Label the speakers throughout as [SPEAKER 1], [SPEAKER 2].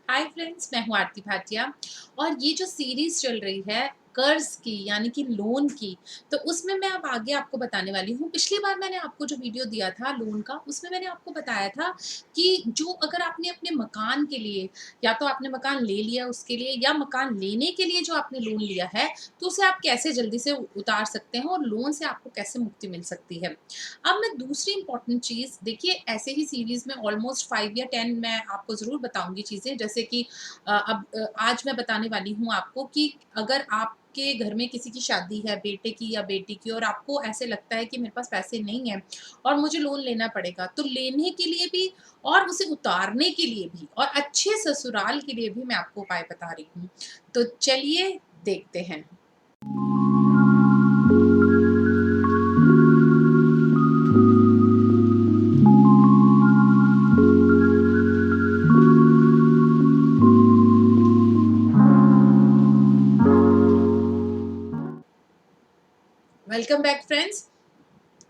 [SPEAKER 1] Hi friends, मैं हूँ आरती भाटिया। और ये जो सीरीज चल रही है कर्ज की यानी कि लोन की, तो उसमें मैं अब आगे आपको बताने वाली हूँ। पिछली बार मैंने आपको जो वीडियो दिया था लोन का, उसमें मैंने आपको बताया था कि जो अगर आपने अपने मकान के लिए, या तो आपने मकान ले लिया उसके लिए, या मकान लेने के लिए जो आपने लोन लिया है, तो उसे आप कैसे जल्दी से उतार सकते हैं और लोन से आपको कैसे मुक्ति मिल सकती है। अब मैं दूसरी इंपॉर्टेंट चीज़ देखिए, ऐसे ही सीरीज़ में ऑलमोस्ट 5 या 10 मैं आपको ज़रूर बताऊँगी चीज़ें, जैसे कि आज मैं बताने वाली हूँ आपको कि अगर आपके घर में किसी की शादी है, बेटे की या बेटी की, और आपको ऐसे लगता है कि मेरे पास पैसे नहीं हैं और मुझे लोन लेना पड़ेगा, तो लेने के लिए भी और उसे उतारने के लिए भी और अच्छे ससुराल के लिए भी मैं आपको उपाय बता रही हूँ। तो चलिए देखते हैं। Welcome back friends.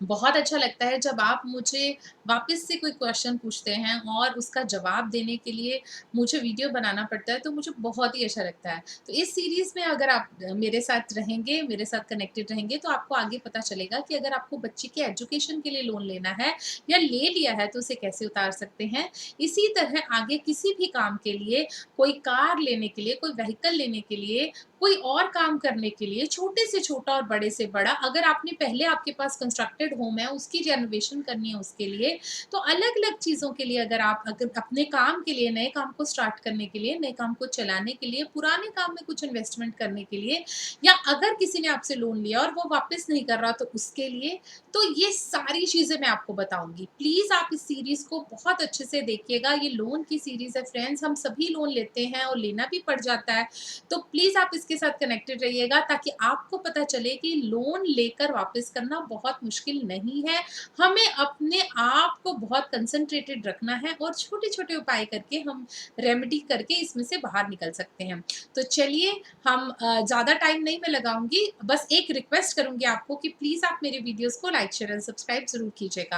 [SPEAKER 1] बहुत अच्छा लगता है जब आप मुझे वापस से कोई क्वेश्चन पूछते हैं और उसका जवाब देने के लिए मुझे वीडियो बनाना पड़ता है, तो मुझे बहुत ही अच्छा लगता है। तो इस सीरीज़ में अगर आप मेरे साथ रहेंगे, मेरे साथ कनेक्टेड रहेंगे, तो आपको आगे पता चलेगा कि अगर आपको बच्चे के एजुकेशन के लिए लोन लेना है या ले लिया है, तो उसे कैसे उतार सकते हैं। इसी तरह आगे किसी भी काम के लिए, कोई कार लेने के लिए, कोई व्हीकल लेने के लिए, कोई और काम करने के लिए, छोटे से छोटा और बड़े से बड़ा, अगर आपने पहले आपके पास कंस्ट्रक्टेड होम है, उसकी रेनोवेशन करनी है उसके लिए, तो अलग-अलग चीज़ों के लिए अगर आप अगर अपने काम के लिए, नए काम को स्टार्ट करने के लिए, नए काम को चलाने के लिए, पुराने काम में कुछ इन्वेस्टमेंट करने के लिए, या अगर किसी ने आपसे लोन लिया और वो वापस नहीं कर रहा तो उसके लिए, तो ये सारी चीज़ें मैं आपको बताऊँगी। प्लीज़ आप इस सीरीज़ को बहुत अच्छे से देखिएगा। ये लोन की सीरीज़ है फ्रेंड्स, हम सभी लोन लेते हैं और लेना भी पड़ जाता है। तो प्लीज़ आप इसके साथ कनेक्टेड रहिएगा ताकि आपको पता चले कि लोन लेकर वापस करना बहुत मुश्किल नहीं है। हमें अपने आप को बहुत कंसंट्रेटेड रखना है और छोटे-छोटे उपाय करके हम रेमेडी करके इसमें से बाहर निकल सकते हैं। तो चलिए, हम ज़्यादा टाइम नहीं मैं लगाऊँगी, बस एक रिक्वेस्ट करूँगी आपको कि प्लीज़ आप मेरे वीडियोज़ को लाइक, शेयर एंड सब्सक्राइब ज़रूर कीजिएगा।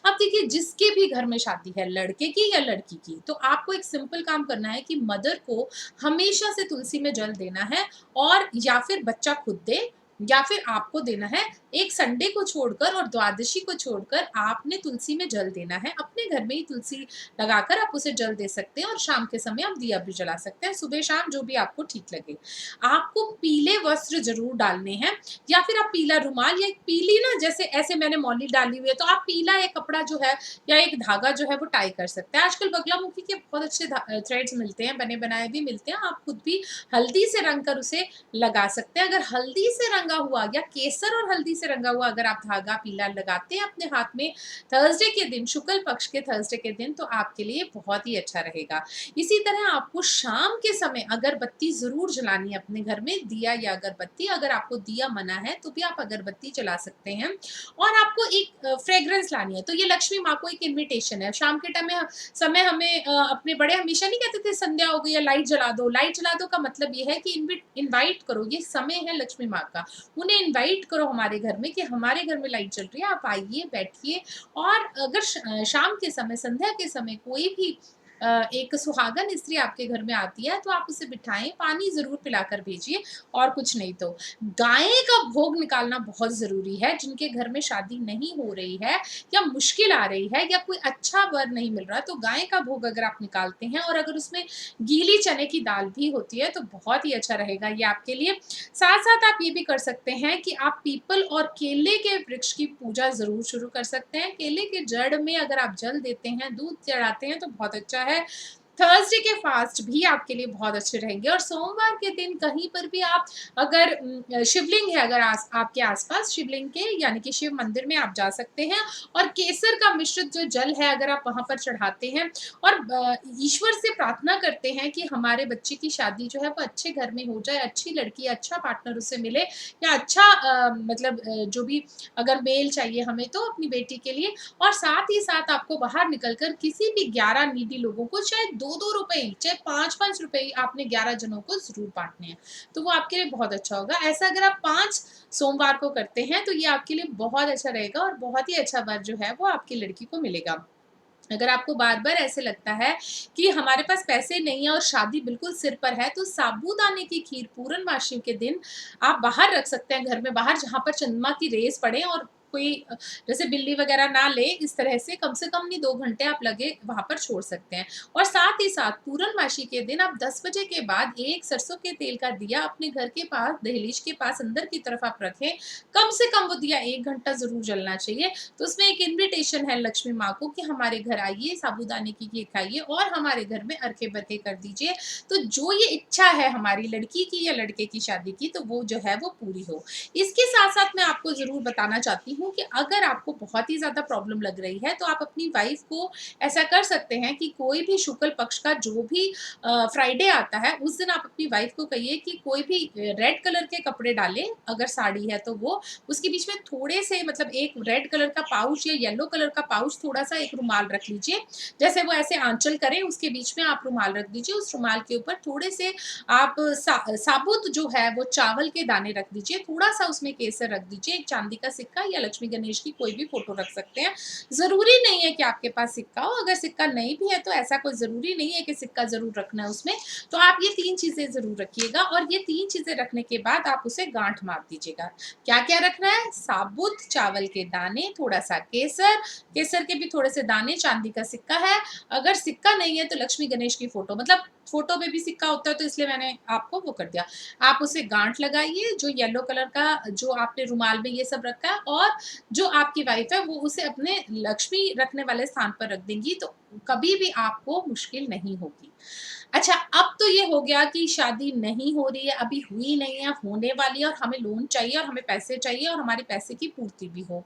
[SPEAKER 1] अब देखिए, जिसके भी घर में शादी है, लड़के की या लड़की की, तो आपको एक सिंपल काम करना है कि मदर को हमेशा से तुलसी में जल देना है, और या फिर बच्चा खुद दे या फिर आपको देना है। एक संडे को छोड़कर और द्वादशी को छोड़कर आपने तुलसी में जल देना है। अपने घर में ही तुलसी लगाकर आप उसे जल दे सकते हैं और शाम के समय आप दिया भी जला सकते हैं, सुबह-शाम जो भी आपको ठीक लगे। आपको पीले वस्त्र ज़रूर डालने हैं, या फिर आप पीला रुमाल या एक पीली ना, जैसे ऐसे मैंने मौली डाली हुई है, तो आप पीला एक कपड़ा जो है या एक धागा जो है वो टाई कर सकते हैं। आजकल बगलामुखी के बहुत अच्छे थ्रेड्स मिलते हैं, बने-बनाए भी मिलते हैं। आप खुद भी हल्दी से रंग कर उसे लगा सकते हैं। अगर हल्दी से रंगा हुआ या केसर और हल्दी से रंगा हुआ अगर आप धागा पीला लगाते हैं अपने हाथ में थर्सडे के दिन, शुक्ल पक्ष के थर्सडे के दिन, तो आपके लिए बहुत ही अच्छा रहेगा। इसी तरह आपको शाम के समय अगरबत्ती ज़रूर जलानी है अपने घर में, दिया या अगरबत्ती। अगर आपको दिया मना है, तो भी आप अगरबत्ती जला सकते हैं। और आपको एक फ्रेग्रेंस लानी है, तो ये लक्ष्मी माँ को एक इन्विटेशन है। शाम के टाइम में समय हमें अपने बड़े हमेशा नहीं कहते थे संध्या हो गई है लाइट जला दो। लाइट जला दो का मतलब ये है कि इनवाइट करो, ये समय है लक्ष्मी माँ का। उन्हें इनवाइट करो हमारे घर में कि हमारे घर में लाइट जल रही है, आप आइए, बैठिए। और अगर शाम के समय, संध्या के समय कोई भी एक सुहागन स्त्री आपके घर में आती है, तो आप उसे बिठाएँ, पानी ज़रूर पिलाकर भेजिए, और कुछ नहीं तो। गाय का भोग निकालना बहुत ज़रूरी है। जिनके घर में शादी नहीं हो रही है, या मुश्किल आ रही है, या कोई अच्छा वर नहीं मिल रहा, तो गाय का भोग अगर आप निकालते हैं और अगर उसमें गीली चने की दाल भी होती है, तो बहुत ही अच्छा रहेगा ये आपके लिए। साथ-साथ आप ये भी कर सकते हैं कि आप पीपल और केले के वृक्ष की पूजा ज़रूर शुरू कर सकते हैं। केले के जड़ में अगर आप जल देते हैं, दूध चढ़ाते हैं, तो बहुत अच्छा है। थर्सडे के फास्ट भी आपके लिए बहुत अच्छे रहेंगे, और सोमवार के दिन कहीं पर भी आप अगर शिवलिंग है, अगर आपके आसपास शिवलिंग के यानी कि शिव मंदिर में आप जा सकते हैं, और केसर का मिश्रित जो जल है अगर आप वहाँ पर चढ़ाते हैं, और ईश्वर से प्रार्थना करते हैं कि हमारे बच्चे की शादी जो है वो अच्छे घर में हो जाए, अच्छी लड़की, अच्छा पार्टनर उसे मिले, या अच्छा मतलब जो भी अगर मेल चाहिए हमें तो अपनी बेटी के लिए। और साथ ही साथ आपको बाहर निकलकर किसी भी 11 नीडी लोगों को, चाहे 2-2 रुपए ही, चाहे 5-5 रुपए ही, आपने 11 जनों को ज़रूर बाँटने हैं। तो वो आपके लिए बहुत अच्छा होगा। ऐसा अगर आप 5 सोमवार को करते हैं, तो ये आपके लिए बहुत अच्छा रहेगा और बहुत ही अच्छा वर जो है वो आपकी लड़की को मिलेगा। अगर आपको बार-बार ऐसे लगता है कि हमारे पास पैसे नहीं है और शादी बिल्कुल सिर पर है, तो साबूदाने की खीर पूर्णमासी के दिन आप बाहर रख सकते हैं, घर में बाहर, जहाँ पर चंद्रमा की रेज़ पड़े और कोई जैसे बिल्ली वगैरह ना ले, इस तरह से कम नहीं 2 घंटे आप लगे वहाँ पर छोड़ सकते हैं। और साथ ही साथ पूर्णमासी के दिन आप 10 बजे के बाद एक सरसों के तेल का दिया अपने घर के पास, दहलीज के पास अंदर की तरफ आप रखें। कम से कम वो दिया 1 घंटा ज़रूर जलना चाहिए। तो उसमें एक इन्विटेशन है लक्ष्मी माँ को कि हमारे घर आइए, साबूदाने की खीर खाइए और हमारे घर में अर्के-बर्के कर दीजिए। तो जो ये इच्छा है हमारी लड़की की या लड़के की शादी की, तो वो जो है वो पूरी हो। इसके साथ-साथ मैं आपको ज़रूर बताना चाहती हूँ कि अगर आपको बहुत ही ज़्यादा प्रॉब्लम लग रही है, तो आप अपनी वाइफ़ को ऐसा कर सकते हैं कि कोई भी शुक्ल पक्ष का जो भी फ्राइडे आता है, उस दिन आप अपनी वाइफ़ को कहिए कि कोई भी रेड कलर के कपड़े डालें, अगर साड़ी है तो वो, उसके बीच में थोड़े से मतलब एक रेड कलर का पाउच या येलो कलर का पाउच, थोड़ा-सा एक रुमाल रख लीजिए। जैसे वो ऐसे आँचल करें, उसके बीच में आप रुमाल रख दीजिए, उस रुमाल के ऊपर थोड़े से आप साबुत जो है वो चावल के दाने रख दीजिए, थोड़ा-सा उसमें केसर रख दीजिए, एक चांदी का सिक्का या लक्ष्मी गणेश की कोई भी फ़ोटो रख सकते हैं। ज़रूरी नहीं है कि आपके पास सिक्का हो, अगर सिक्का नहीं भी है तो ऐसा कोई ज़रूरी नहीं है कि सिक्का ज़रूर रखना है उसमें। तो आप ये 3 चीज़ें ज़रूर रखिएगा और ये 3 चीज़ें रखने के बाद आप उसे गाँठ मार दीजिएगा। क्या-क्या रखना है? साबुत चावल के दाने, थोड़ा-सा केसर, केसर के भी थोड़े से दाने, चांदी का सिक्का है, अगर सिक्का नहीं है तो लक्ष्मी गणेश की फ़ोटो, मतलब फ़ोटो में भी सिक्का होता है तो इसलिए मैंने आपको वो कर दिया। आप उसे गाँठ लगाइए, जो येलो कलर का जो आपने रुमाल में ये सब रखा है और जो आपकी वाइफ़ है वो उसे अपने लक्ष्मी रखने वाले स्थान पर रख देंगी, तो कभी भी आपको मुश्किल नहीं होगी। अच्छा, अब तो ये हो गया कि शादी नहीं हो रही है, अभी हुई नहीं है, होने वाली है और हमें लोन चाहिए और हमें पैसे चाहिए और हमारे पैसे की पूर्ति भी हो।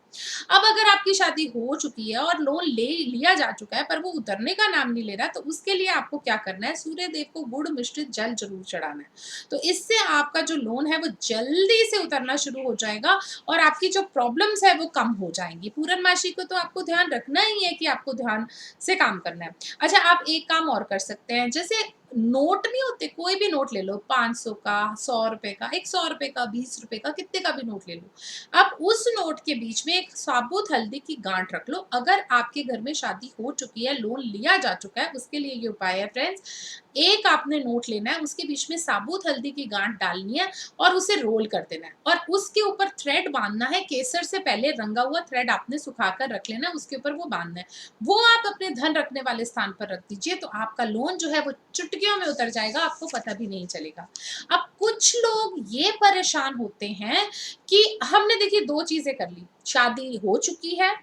[SPEAKER 1] अब अगर आपकी शादी हो चुकी है और लोन ले लिया जा चुका है पर वो उतरने का नाम नहीं ले रहा, तो उसके लिए आपको क्या करना है, सूर्य देव को गुड़ मिश्रित जल ज़रूर चढ़ाना है। तो इससे आपका जो लोन है वो जल्दी से उतरना शुरू हो जाएगा और आपकी जो प्रॉब्लम्स है वो कम हो जाएँगी। पूर्णमासी को तो आपको ध्यान रखना ही है कि आपको ध्यान से काम करना है। अच्छा, आप एक काम और कर सकते हैं, जैसे नोट नहीं होते, कोई भी नोट ले लो, 500 का, ₹100 का, ₹100 का, ₹20 का, कितने का भी नोट ले लो। आप उस नोट के बीच में एक साबुत हल्दी की गांठ रख लो। अगर आपके घर में शादी हो चुकी है, लोन लिया जा चुका है, उसके लिए ये उपाय है फ्रेंड्स। एक आपने नोट लेना है, उसके बीच में साबुत हल्दी की गांठ डालनी है और उसे रोल कर देना है और उसके ऊपर थ्रेड बांधना है। केसर से पहले रंगा हुआ थ्रेड आपने सुखाकर रख लेना है, उसके ऊपर वो बांधना है। वो आप अपने धन रखने वाले स्थान पर रख दीजिए, तो आपका लोन जो है वो चुटकियों में उतर जाएगा, आपको पता भी नहीं चलेगा। अब कुछ लोग ये परेशान होते हैं कि हमने देखिए 2 चीज़ें कर ली, शादी हो चुकी है,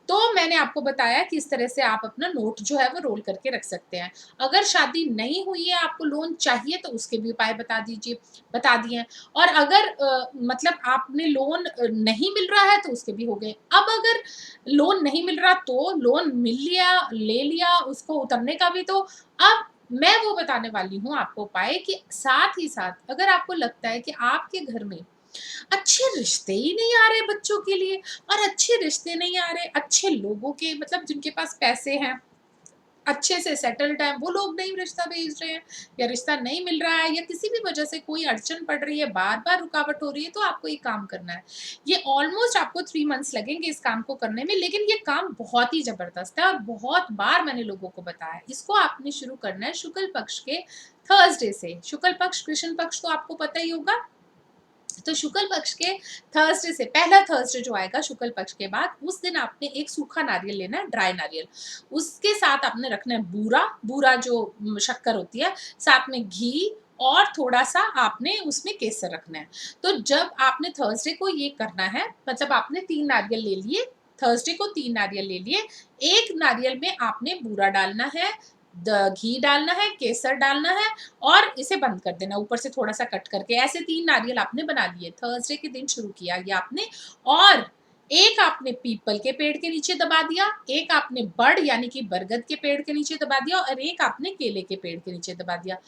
[SPEAKER 1] तो मैंने आपको बताया कि इस तरह से आप अपना नोट जो है वो रोल करके रख सकते हैं। अगर शादी नहीं हुई है, आपको लोन चाहिए तो उसके भी उपाय बता दिए हैं और अगर मतलब आपने लोन नहीं मिल रहा है तो उसके भी हो गए। अब अगर लोन नहीं मिल रहा तो लोन मिल लिया, ले लिया, उसको उतरने का भी तो अब मैं वो बताने वाली हूँ आपको उपाय कि साथ ही साथ अगर आपको लगता है कि आपके घर में अच्छे रिश्ते ही नहीं आ रहे बच्चों के लिए और अच्छे रिश्ते नहीं आ रहे अच्छे लोगों के, मतलब जिनके पास पैसे हैं, अच्छे से सेटल्ड है, वो लोग नहीं रिश्ता भेज रहे हैं या रिश्ता नहीं मिल रहा है या किसी भी वजह से कोई अड़चन पड़ रही है, बार-बार रुकावट हो रही है, तो आपको ये काम करना है। ये ऑलमोस्ट आपको 3 मंथ्स लगेंगे इस काम को करने में, लेकिन ये काम बहुत ही ज़बरदस्त है और बहुत बार मैंने लोगों को बताया है। इसको आपने शुरू करना है शुक्ल पक्ष के थर्सडे से। शुक्ल पक्ष, कृष्ण पक्ष तो आपको पता ही होगा। तो शुक्ल पक्ष के थर्सडे से, पहला थर्सडे जो आएगा शुक्ल पक्ष के बाद, उस दिन आपने एक सूखा नारियल लेना है, ड्राई नारियल। उसके साथ आपने रखना है बूरा, बूरा जो शक्कर होती है, साथ में घी और थोड़ा-सा आपने उसमें केसर रखना है। तो जब आपने थर्सडे को ये करना है, मतलब आपने 3 नारियल ले लिए, थर्सडे को 3 नारियल ले लिए, 1 नारियल में आपने बूरा डालना है, घी डालना है, केसर डालना है और इसे बंद कर देना ऊपर से थोड़ा-सा कट करके। ऐसे 3 नारियल आपने बना लिए, थर्सडे के दिन शुरू किया ये आपने और एक आपने पीपल के पेड़ के नीचे दबा दिया, एक आपने बड़ यानी कि बरगद के पेड़ के नीचे दबा दिया और एक आपने केले के पेड़ के नीचे दबा दिया।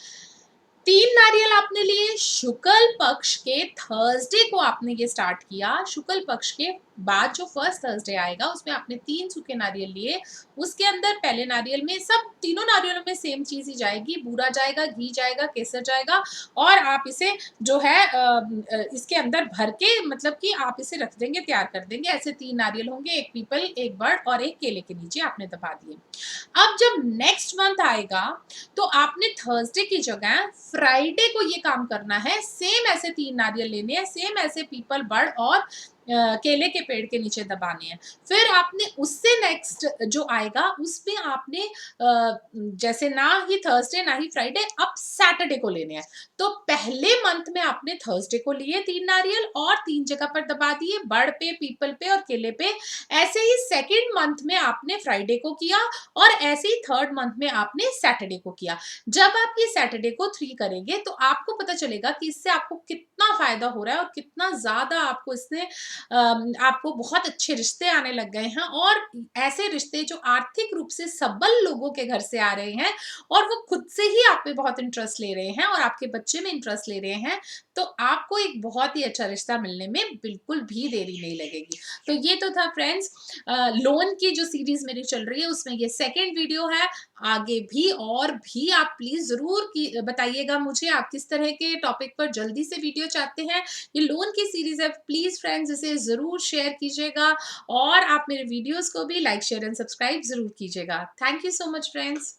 [SPEAKER 1] 3 नारियल आपने लिए, शुक्ल पक्ष के थर्सडे को आपने ये स्टार्ट किया, शुक्ल पक्ष के बाद जो फर्स्ट थर्सडे आएगा उसमें आपने 3 सूखे नारियल लिए, उसके अंदर पहले नारियल में सब तीनों नारियलों में सेम चीज़ ही जाएगी, बूरा जाएगा, घी जाएगा, केसर जाएगा और आप इसे जो है इसके अंदर भर के मतलब कि आप इसे रख देंगे, तैयार कर देंगे। ऐसे 3 नारियल होंगे, 1 पीपल, 1 बड़ और 1 केले के नीचे आपने दबा दिए। अब जब नेक्स्ट मंथ आएगा, तो आपने थर्सडे की जगह फ्राइडे को ये काम करना है, सेम ऐसे 3 नारियल लेने हैं, सेम ऐसे पीपल, बड़ और केले के पेड़ के नीचे दबाने हैं। फिर आपने उससे नेक्स्ट जो आएगा, उसमें आपने जैसे ना ही थर्सडे, ना ही फ्राइडे, अब सैटरडे को लेने हैं। तो पहले मंथ में आपने थर्सडे को लिए 3 नारियल और 3 जगह पर दबा दिए, बड़ पे, पीपल पे और केले पे। ऐसे ही सेकंड मंथ में आपने फ्राइडे को किया और ऐसे ही थर्ड मंथ में आपने सैटरडे को किया। जब आप ये सैटरडे को 3 करेंगे तो आपको पता चलेगा कि इससे आपको कितना फ़ायदा हो रहा है और कितना ज़्यादा आपको इससे आपको बहुत अच्छे रिश्ते आने लग गए हैं और ऐसे रिश्ते जो आर्थिक रूप से सबल लोगों के घर से आ रहे हैं और वो खुद से ही आप पे बहुत इंटरेस्ट ले रहे हैं और आपके बच्चे में इंटरेस्ट ले रहे हैं, तो आपको एक बहुत ही अच्छा रिश्ता मिलने में बिल्कुल भी देरी नहीं लगेगी। तो ये तो था फ्रेंड्स लोन की जो सीरीज मेरी चल रही है उसमें ये सेकंड वीडियो है। आगे भी और भी आप प्लीज जरूर की बताइएगा मुझे आप किस तरह के टॉपिक पर जल्दी से वीडियो चाहते हैं। ये लोन की सीरीज है, प्लीज फ्रेंड्स इसे जरूर शेयर कीजिएगा और आप मेरे वीडियोस को भी लाइक शेयर एंड सब्सक्राइब जरूर कीजिएगा। Thank you so much friends.